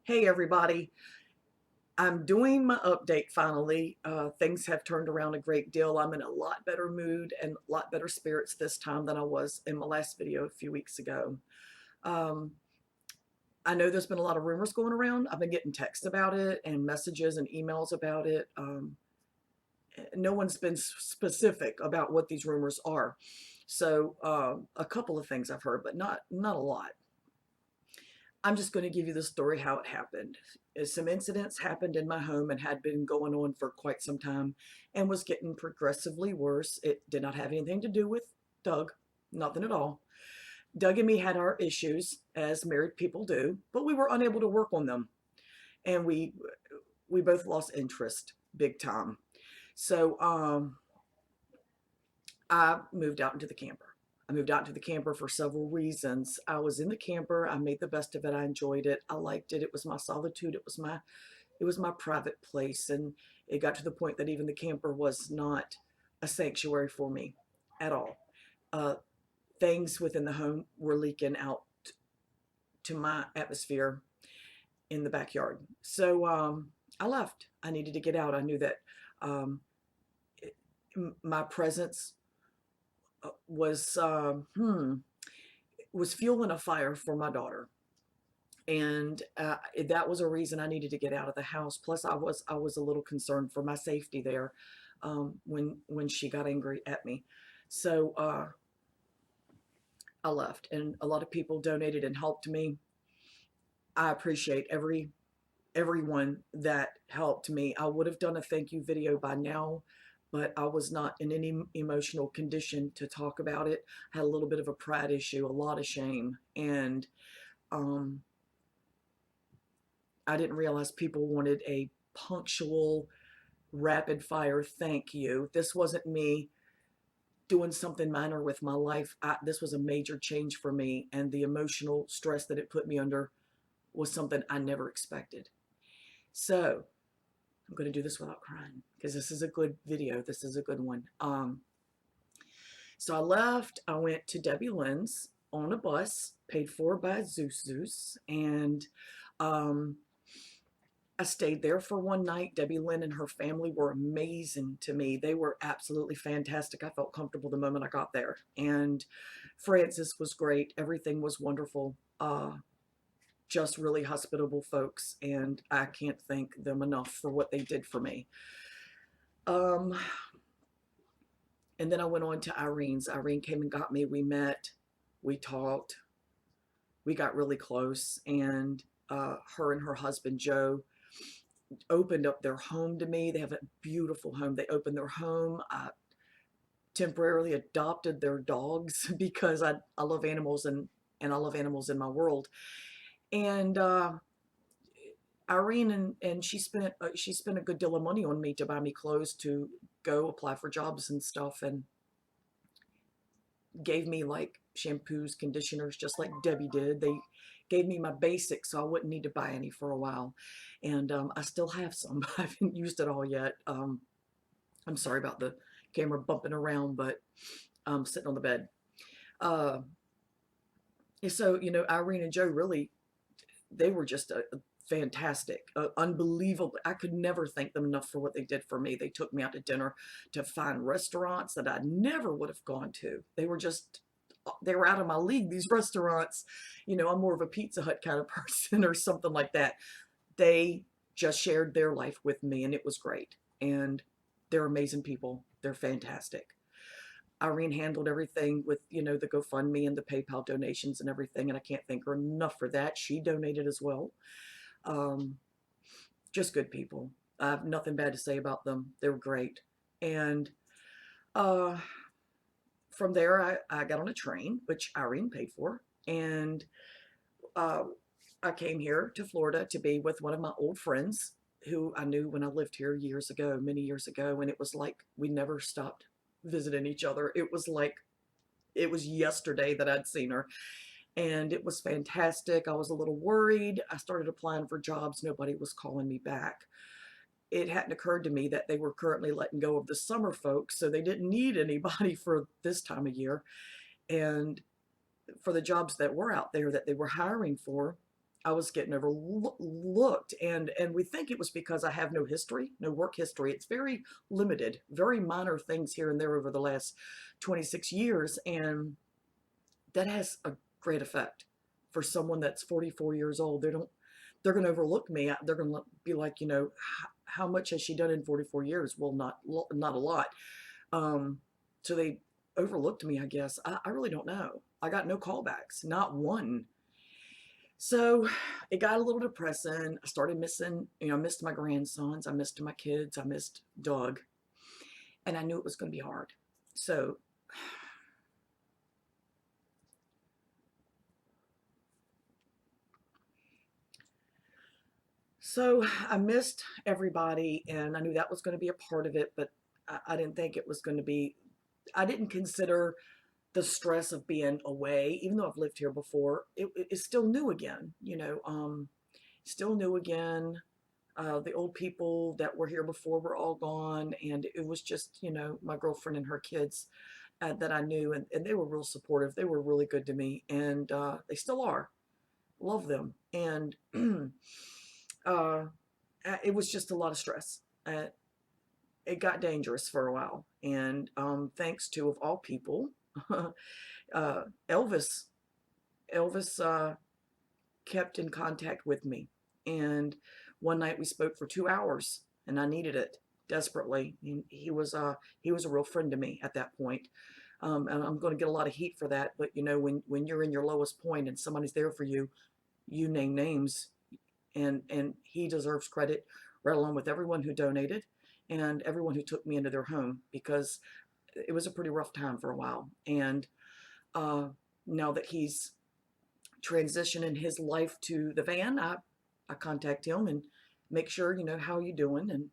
Hey everybody, I'm doing my update finally. Things have turned around a great deal. I'm in a lot better mood and a lot better spirits this time than I was in my last video a few weeks ago. Um, I know there's been a lot of rumors going around. I've been getting texts about it and messages and emails about it. No one's been specific about what these rumors are. So a couple of things I've heard, but not a lot. I'm just going to give you the story how it happened. Some incidents happened in my home and had been going on for quite some time and was getting progressively worse. It did not have anything to do with Doug, nothing at all. Doug and me had our issues as married people do, but we were unable to work on them. And we both lost interest big time. So I moved out into the camper. I moved out into the camper for several reasons. I was in the camper. I made the best of it. I enjoyed it. I liked it. It was my solitude. It was my private place. And it got to the point that even the camper was not a sanctuary for me at all. Uh, Things within the home were leaking out to my atmosphere in the backyard. So I left. I needed to get out. I knew that um, my presence was was fueling a fire for my daughter, and that was a reason I needed to get out of the house. Plus, I was a little concerned for my safety there when she got angry at me. So I left, and a lot of people donated and helped me. I appreciate everyone that helped me. I would have done a thank you video by now, but I was not in any emotional condition to talk about it. I had a little bit of a pride issue, a lot of shame, and um, I didn't realize people wanted a punctual, rapid fire thank you. This wasn't me doing something minor with my life. This was a major change for me, and the emotional stress that it put me under was something I never expected. So I'm going to do this without crying because this is a good video. This is a good one. So I left. I went to Debbie Lynn's on a bus, paid for by Zeus, and um, I stayed there for one night. Debbie Lynn and her family were amazing to me. They were absolutely fantastic. I felt comfortable the moment I got there. And Francis was great. Everything was wonderful. Just really hospitable folks, and I can't thank them enough for what they did for me. Um, and then I went on to Irene's. Irene came and got me. We met, we talked, we got really close, and her and her husband Joe opened up their home to me. They have a beautiful home. They opened their home. I temporarily adopted their dogs because I love animals, and I love animals in my world. And Irene and she spent a good deal of money on me to buy me clothes to go apply for jobs and stuff, and gave me like shampoos, conditioners, just like Debbie did. They gave me my basics so I wouldn't need to buy any for a while. And I still have some, but I haven't used it all yet. I'm sorry about the camera bumping around, but I'm sitting on the bed. Uh, so, Irene and Joe really, they were just fantastic, unbelievable. I could never thank them enough for what they did for me. They took me out to dinner to fine restaurants that I never would have gone to. They were out of my league, these restaurants. I'm more of a Pizza Hut kind of person or something like that. They just shared their life with me, and it was great. And they're amazing people. They're fantastic. Irene handled everything with, the GoFundMe and the PayPal donations and everything, and I can't thank her enough for that. She donated as well. Um, just good people. I have nothing bad to say about them. They were great. And uh, from there, I got on a train, which Irene paid for, and uh, I came here to Florida to be with one of my old friends who I knew when I lived here years ago, many years ago, and it was like we never stopped visiting each other. It was like it was yesterday that I'd seen her, and it was fantastic. I was a little worried. I started applying for jobs. Nobody was calling me back. It hadn't occurred to me that they were currently letting go of the summer folks, so they didn't need anybody for this time of year. And for the jobs that were out there that they were hiring for, I was getting overlooked, and we think it was because I have no history, no work history. It's very limited, very minor things here and there over the last 26 years, and that has a great effect for someone that's 44 years old. They're going to overlook me. They're going to be like, how much has she done in 44 years? Well, not a lot. So they overlooked me, I guess. I really don't know. I got no callbacks, not one. So it got a little depressing. I started missing, I missed my grandsons, I missed my kids, I missed Doug, and I knew it was going to be hard. So I missed everybody, and I knew that was going to be a part of it, but I didn't think it was going to be, I didn't consider the stress of being away, even though I've lived here before. It's still new again, still new again. The old people that were here before were all gone, and it was just, my girlfriend and her kids that I knew, and they were real supportive. They were really good to me, and they still are. Love them. And uh, it was just a lot of stress. It got dangerous for a while, and thanks to, of all people, Elvis. Elvis kept in contact with me, and one night we spoke for 2 hours, and I needed it desperately. He was a real friend to me at that point. And I'm going to get a lot of heat for that, but when you're in your lowest point and somebody's there for you, you name names, and he deserves credit, right along with everyone who donated and everyone who took me into their home, because it was a pretty rough time for a while. And now that he's transitioning his life to the van, I contact him and make sure, how you doing, and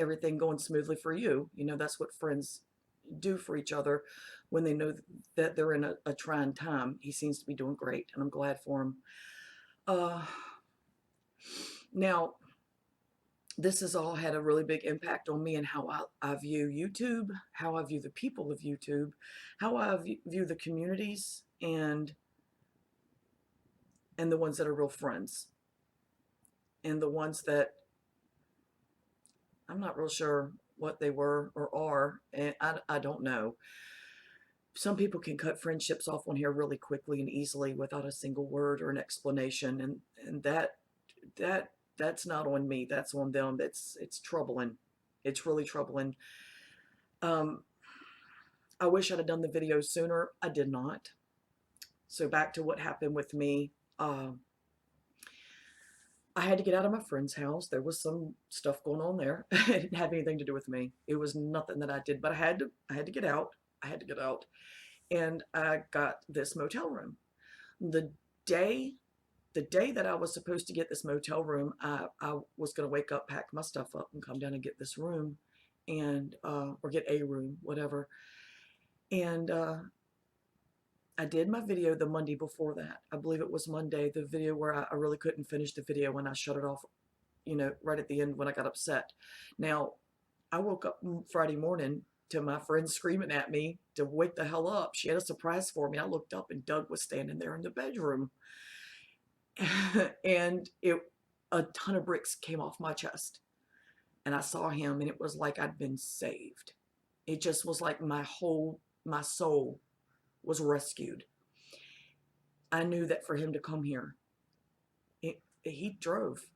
everything going smoothly for you. That's what friends do for each other when they know that they're in a trying time. He seems to be doing great, and I'm glad for him. Now, this has all had a really big impact on me and how I view YouTube, how I view the people of YouTube, how I view the communities, and the ones that are real friends, and the ones that I'm not real sure what they were or are, and I don't know. Some people can cut friendships off on here really quickly and easily without a single word or an explanation, and that's not on me. That's on them. It's troubling. It's really troubling. Um, I wish I'd have done the video sooner. I did not. So back to what happened with me. I had to get out of my friend's house. There was some stuff going on there. It didn't have anything to do with me. It was nothing that I did, but I had to get out. I had to get out. And I got this motel room. The day that I was supposed to get this motel room, I was going to wake up, pack my stuff up, and come down and get this room, and or get a room, whatever. And I did my video the Monday before that. I believe it was Monday, the video where I really couldn't finish the video when I shut it off, right at the end when I got upset. Now, I woke up Friday morning to my friend screaming at me to wake the hell up. She had a surprise for me. I looked up and Doug was standing there in the bedroom. And a ton of bricks came off my chest. And I saw him, and it was like I'd been saved. It just was like my soul was rescued. I knew that for him to come here, he drove.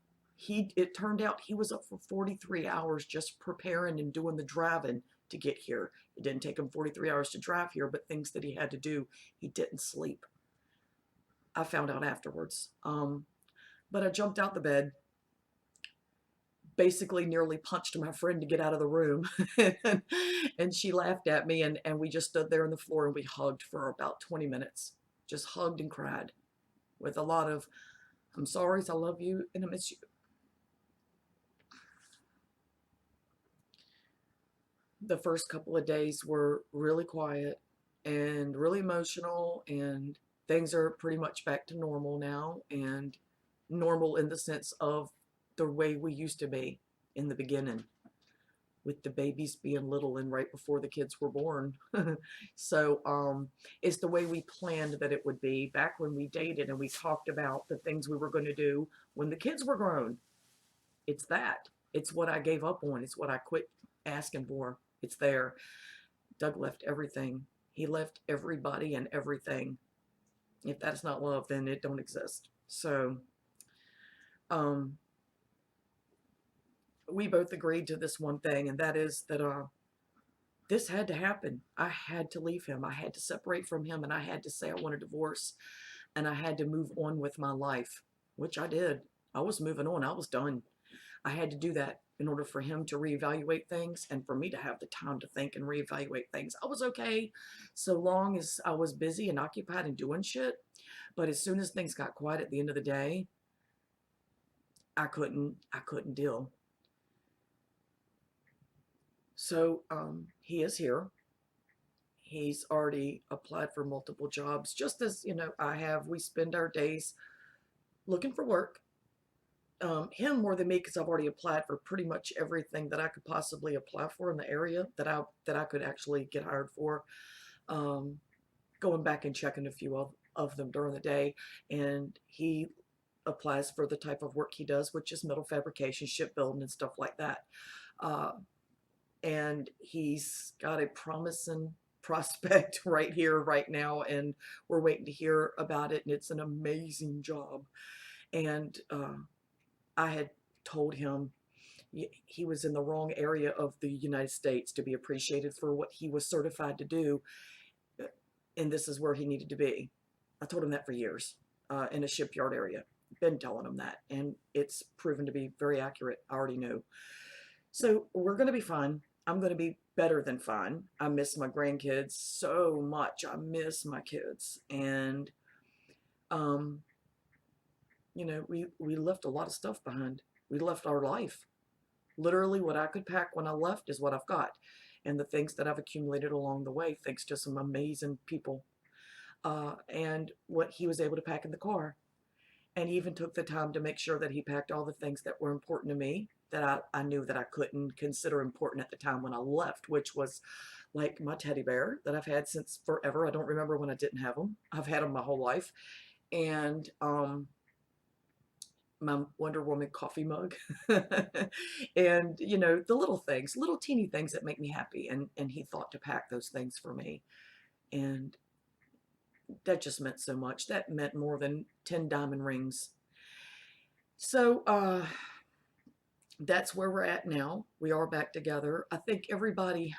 It turned out he was up for 43 hours just preparing and doing the driving to get here. It didn't take him 43 hours to drive here, but things that he had to do, he didn't sleep. I found out afterwards. But I jumped out the bed, basically nearly punched my friend to get out of the room. And she laughed at me, and we just stood there on the floor and we hugged for about 20 minutes. Just hugged and cried with a lot of, I'm sorry, I love you, and I miss you. The first couple of days were really quiet and really emotional, and things are pretty much back to normal now, and normal in the sense of the way we used to be in the beginning. with the babies being little and right before the kids were born. So it's the way we planned that it would be back when we dated and we talked about the things we were going to do when the kids were grown. It's that. It's what I gave up on. It's what I quit asking for. It's there. Doug left everything. He left everybody and everything. If that's not love, then it don't exist. So um, we both agreed to this one thing, and that is that this had to happen. I had to leave him. I had to separate from him, and I had to say I want a divorce, and I had to move on with my life, which I did. I was moving on. I was done. I had to do that in order for him to reevaluate things and for me to have the time to think and reevaluate things. I was okay so long as I was busy and occupied and doing shit. But as soon as things got quiet at the end of the day, I couldn't deal. So he is here. He's already applied for multiple jobs, just as I have. We spend our days looking for work. Him more than me because I've already applied for pretty much everything that I could possibly apply for in the area that I could actually get hired for. Um, Going back and checking a few of them during the day, and he applies for the type of work he does, which is metal fabrication, shipbuilding, and stuff like that. Uh, and he's got a promising prospect right here, right now, and we're waiting to hear about it. And it's an amazing job. And I had told him he was in the wrong area of the United States to be appreciated for what he was certified to do, and this is where he needed to be. I told him that for years, in a shipyard area. Been telling him that, and it's proven to be very accurate. I already knew. So we're going to be fine. I'm going to be better than fine. I miss my grandkids so much. I miss my kids, and um, we left a lot of stuff behind. We left our life. Literally, what I could pack when I left is what I've got, and the things that I've accumulated along the way, thanks to some amazing people, and what he was able to pack in the car. And he even took the time to make sure that he packed all the things that were important to me that I knew that I couldn't consider important at the time when I left, which was like my teddy bear that I've had since forever. I don't remember when I didn't have them. I've had them my whole life. And my Wonder Woman coffee mug. And the little things, little teeny things that make me happy, and he thought to pack those things for me, and that just meant so much. That meant more than 10 diamond rings. So that's where we're at now. We are back together. I think everybody,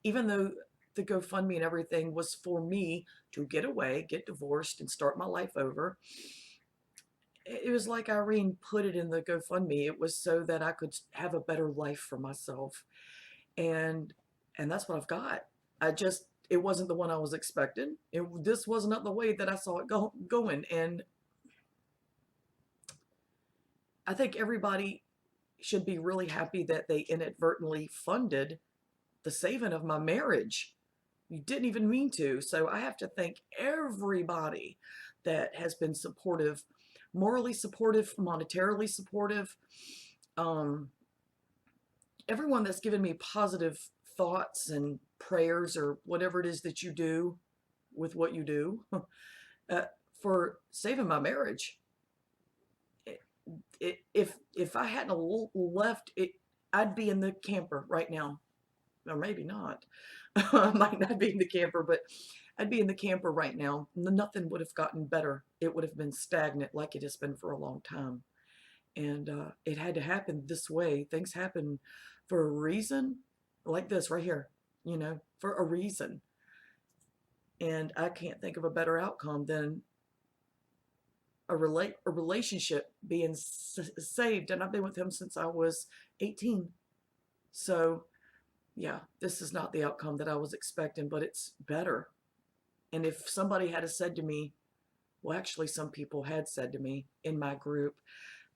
even though the GoFundMe and everything was for me to get away, get divorced, and start my life over, it was like Irene put it in the GoFundMe. It was so that I could have a better life for myself. And that's what I've got. It wasn't the one I was expecting. This was not the way that I saw it going. And I think everybody should be really happy that they inadvertently funded the saving of my marriage. You didn't even mean to. So I have to thank everybody that has been supportive, morally supportive, monetarily supportive. Everyone that's given me positive thoughts and prayers or whatever it is that you do with what you do for saving my marriage. If I hadn't left it, I'd be in the camper right now, or maybe not. I might not be in the camper, but I'd be in the camper right now. Nothing would have gotten better. It would have been stagnant like it has been for a long time. And it had to happen this way. Things happen for a reason, like this right here, for a reason. And I can't think of a better outcome than a relationship being saved. And I've been with him since I was 18. So yeah, this is not the outcome that I was expecting, but it's better. And if somebody had said to me, well, actually, some people had said to me in my group,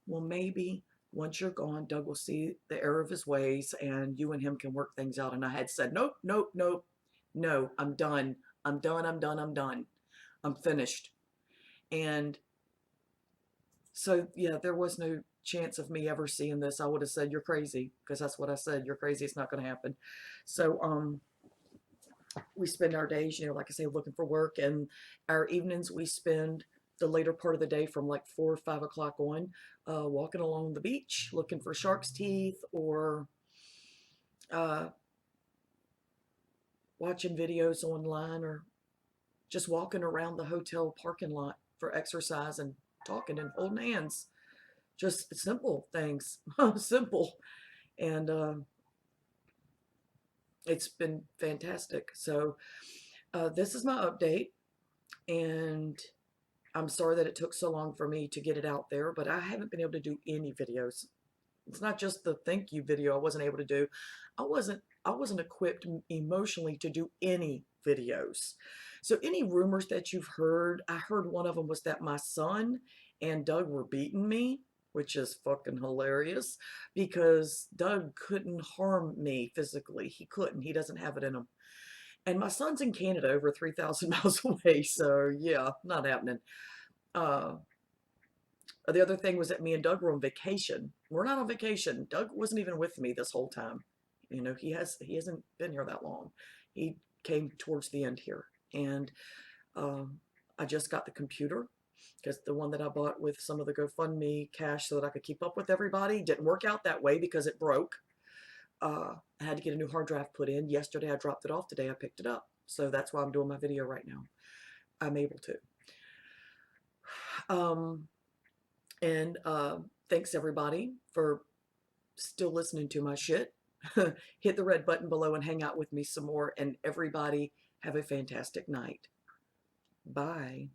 well, maybe once you're gone, Doug will see the error of his ways and you and him can work things out. And I had said, nope, nope, nope, no, I'm done. I'm done. I'm done. I'm done. I'm finished. And so, yeah, there was no chance of me ever seeing this, I would have said, you're crazy, because that's what I said. You're crazy. It's not going to happen. So, we spend our days, you know, like I say, looking for work, and our evenings we spend the later part of the day from like 4 or 5 o'clock on, walking along the beach, looking for shark's teeth, or uh, watching videos online, or just walking around the hotel parking lot for exercise and talking and holding hands. Just simple things, simple. And it's been fantastic. So this is my update, and I'm sorry that it took so long for me to get it out there, but I haven't been able to do any videos. It's not just the thank you video I wasn't able to do. I wasn't equipped emotionally to do any videos. So any rumors that you've heard, I heard one of them was that my son and Doug were beating me, which is fucking hilarious, because Doug couldn't harm me physically. He couldn't. He doesn't have it in him. And my son's in Canada, over 3,000 miles away. So yeah, not happening. Uh, the other thing was that me and Doug were on vacation. We're not on vacation. Doug wasn't even with me this whole time. You know, he hasn't been here that long. He came towards the end here, and I just got the computer, because the one that I bought with some of the GoFundMe cash so that I could keep up with everybody didn't work out that way because it broke. I had to get a new hard drive put in. Yesterday I dropped it off. Today I picked it up. So that's why I'm doing my video right now. I'm able to. And thanks everybody for still listening to my shit. Hit the red button below and hang out with me some more. And everybody have a fantastic night. Bye.